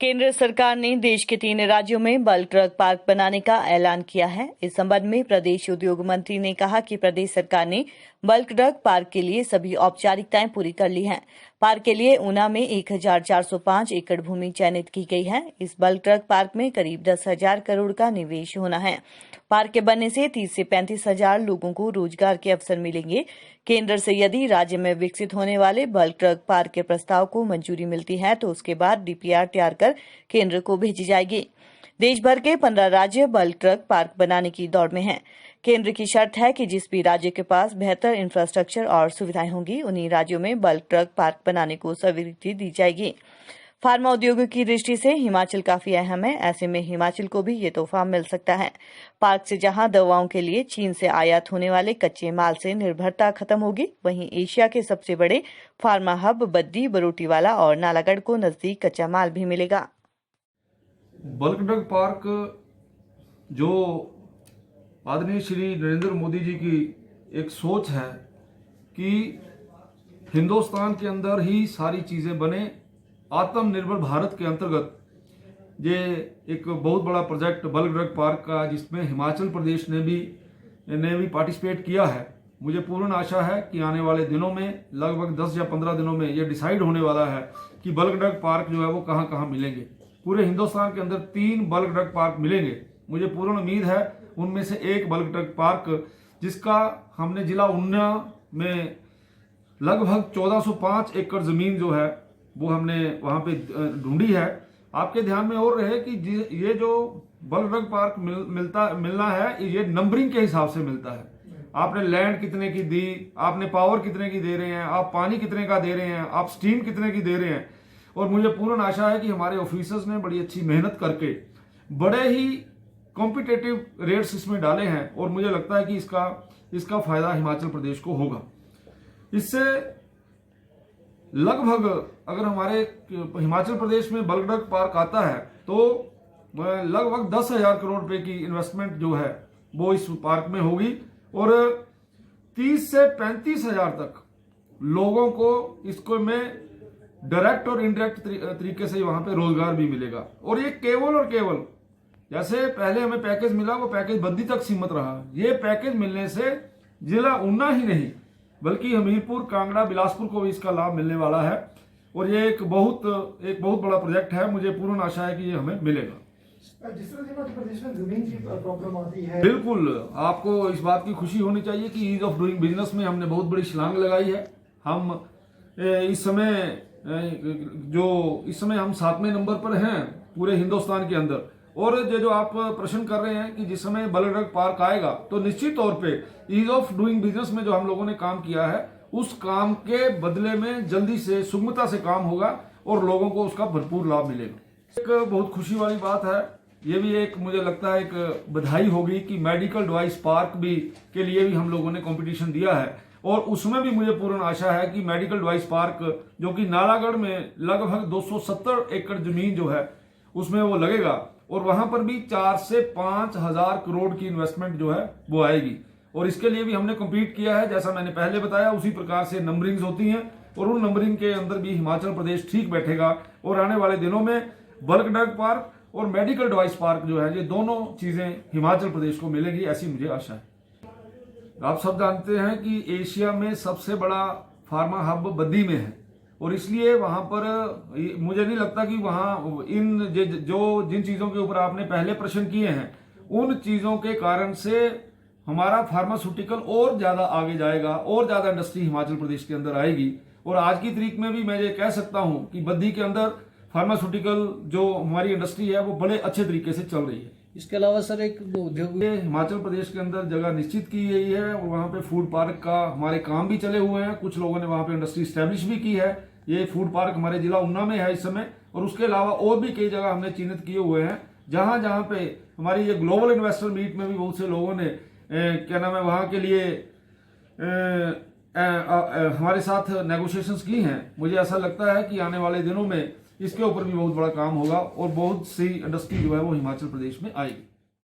केंद्र सरकार ने देश के 3 राज्यों में बल्क ड्रग पार्क बनाने का ऐलान किया है। इस संबंध में प्रदेश उद्योग मंत्री ने कहा कि प्रदेश सरकार ने बल्क ड्रग पार्क के लिए सभी औपचारिकताएं पूरी कर ली हैं। पार्क के लिए ऊना में 1405 एकड़ भूमि चयनित की गई है। इस बल्क ड्रग पार्क में करीब 10,000 करोड़ का निवेश होना है। पार्क के बनने से 30 से 35,000 लोगों को रोजगार के अवसर मिलेंगे। केंद्र से यदि राज्य में विकसित होने वाले बल्क ड्रग पार्क के प्रस्ताव को मंजूरी मिलती है तो उसके बाद डीपीआर तैयार कर केंद्र को भेजी जाएगी। देश भर के 15 राज्य बल्क ड्रग पार्क बनाने की दौड़ में हैं। केंद्र की शर्त है कि जिस भी राज्य के पास बेहतर इंफ्रास्ट्रक्चर और सुविधाएं होंगी उन्हीं राज्यों में बल्क ड्रग पार्क बनाने को स्वीकृति दी जाएगी। फार्मा उद्योग की दृष्टि से हिमाचल काफी अहम है। ऐसे में हिमाचल को भी ये तोहफा मिल सकता है। पार्क से जहां दवाओं के लिए चीन से आयात होने वाले कच्चे माल से निर्भरता खत्म होगी, वहीं एशिया के सबसे बड़े फार्मा हब बद्दी, बरोटीवाला और नालागढ़ को नजदीक कच्चा माल भी मिलेगा। बल्क ड्रग पार्क जो आदरणीय श्री नरेंद्र मोदी जी की एक सोच है कि हिंदुस्तान के अंदर ही सारी चीज़ें बने, आत्मनिर्भर भारत के अंतर्गत ये एक बहुत बड़ा प्रोजेक्ट बल्क ड्रग पार्क का, जिसमें हिमाचल प्रदेश ने भी पार्टिसिपेट किया है। मुझे पूर्ण आशा है कि आने वाले दिनों में लगभग 10 या 15 दिनों में ये डिसाइड होने वाला है कि बल्क ड्रग पार्क जो है वो कहाँ कहाँ मिलेंगे। पूरे हिंदुस्तान के अंदर 3 बल्क ड्रग पार्क मिलेंगे। मुझे पूर्ण उम्मीद है उनमें से एक बल्क ड्रग पार्क, जिसका हमने जिला ऊना में लगभग 1405 एकड़ जमीन जो है वो हमने वहां पे ढूंढी है। आपके ध्यान में और रहे कि ये जो बल्क ड्रग पार्क मिलना है, ये नंबरिंग के हिसाब से मिलता है। आपने लैंड कितने की दी, आपने पावर कितने की दे रहे हैं, आप पानी कितने का दे रहे हैं, आप स्टीम कितने की दे रहे हैं। और मुझे पूर्ण आशा है कि हमारे ऑफिसर्स ने बड़ी अच्छी मेहनत करके बड़े ही कॉम्पिटेटिव रेट्स इसमें डाले हैं और मुझे लगता है कि इसका फायदा हिमाचल प्रदेश को होगा। इससे लगभग अगर हमारे हिमाचल प्रदेश में बल्क ड्रग पार्क आता है तो लगभग 10,000 करोड़ रुपए की इन्वेस्टमेंट जो है वो इस पार्क में होगी और 30 से 35,000 तक लोगों को इसको में डायरेक्ट और इनडायरेक्ट तरीके से वहां पे रोजगार भी मिलेगा। और ये केवल और केवल जैसे पहले हमें पैकेज मिला वो पैकेज बद्दी तक सीमित रहा। ये पैकेज मिलने से जिला ऊना ही नहीं बल्कि हमीरपुर, कांगड़ा, बिलासपुर को भी इसका लाभ मिलने वाला है और ये एक बहुत बड़ा प्रोजेक्ट है। मुझे पूर्ण आशा है कि ये हमें मिलेगा। जिस तरह से प्रदेश में जमीन की प्रॉब्लम आती है, बिल्कुल आपको इस बात की खुशी होनी चाहिए कि ईज ऑफ डूइंग बिजनेस में हमने बहुत बड़ी छलांग लगाई है। हम इस समय हम 7वें नंबर पर हैं पूरे हिंदुस्तान के अंदर। और जो आप प्रश्न कर रहे हैं कि जिस समय बल्क ड्रग पार्क आएगा तो निश्चित तौर पे ईज ऑफ डूइंग बिजनेस में जो हम लोगों ने काम किया है उस काम के बदले में जल्दी से सुगमता से काम होगा और लोगों को उसका भरपूर लाभ मिलेगा। एक बहुत खुशी वाली बात है, ये भी एक मुझे लगता है एक बधाई होगी कि मेडिकल डिवाइस पार्क के लिए भी हम लोगों ने कंपटीशन दिया है और उसमें भी मुझे पूर्ण आशा है कि मेडिकल डिवाइस पार्क जो कि नालागढ़ में लगभग 270 एकड़ जमीन जो है उसमें वो लगेगा और वहां पर भी 4 से 5,000 करोड़ की इन्वेस्टमेंट जो है वो आएगी। और इसके लिए भी हमने कम्पीट किया है, जैसा मैंने पहले बताया उसी प्रकार से नंबरिंग्स होती हैं और उन नंबरिंग के अंदर भी हिमाचल प्रदेश ठीक बैठेगा और आने वाले दिनों में बल्क ड्रग पार्क और मेडिकल डिवाइस पार्क जो है ये दोनों चीजें हिमाचल प्रदेश को मिलेगी, ऐसी मुझे आशा है। आप सब जानते हैं कि एशिया में सबसे बड़ा फार्मा हब बद्दी में है और इसलिए वहां पर मुझे नहीं लगता कि वहां जिन चीजों के ऊपर आपने पहले प्रश्न किए हैं उन चीजों के कारण से हमारा फार्मास्यूटिकल और ज्यादा आगे जाएगा और ज्यादा इंडस्ट्री हिमाचल प्रदेश के अंदर आएगी। और आज की तारीख में भी मैं ये कह सकता हूं कि बद्दी के अंदर फार्मास्यूटिकल जो हमारी इंडस्ट्री है वो बड़े अच्छे तरीके से चल रही है। इसके अलावा सर एक उद्योग हिमाचल प्रदेश के अंदर जगह निश्चित की गई है और वहाँ पे फूड पार्क का हमारे काम भी चले हुए हैं। कुछ लोगों ने वहाँ पे इंडस्ट्री स्टैब्लिश भी की है। ये फूड पार्क हमारे जिला ऊना में है इस समय और उसके अलावा और भी कई जगह हमने चिन्हित किए हुए हैं जहाँ जहाँ पे हमारी ये ग्लोबल इन्वेस्टर मीट में भी बहुत से लोगों ने क्या नाम है वहाँ के लिए हमारे साथ नेगोशिएशंस की हैं। मुझे ऐसा लगता है कि आने वाले दिनों में इसके ऊपर भी बहुत बड़ा काम होगा और बहुत सी इंडस्ट्री जो है वो हिमाचल प्रदेश में आएगी।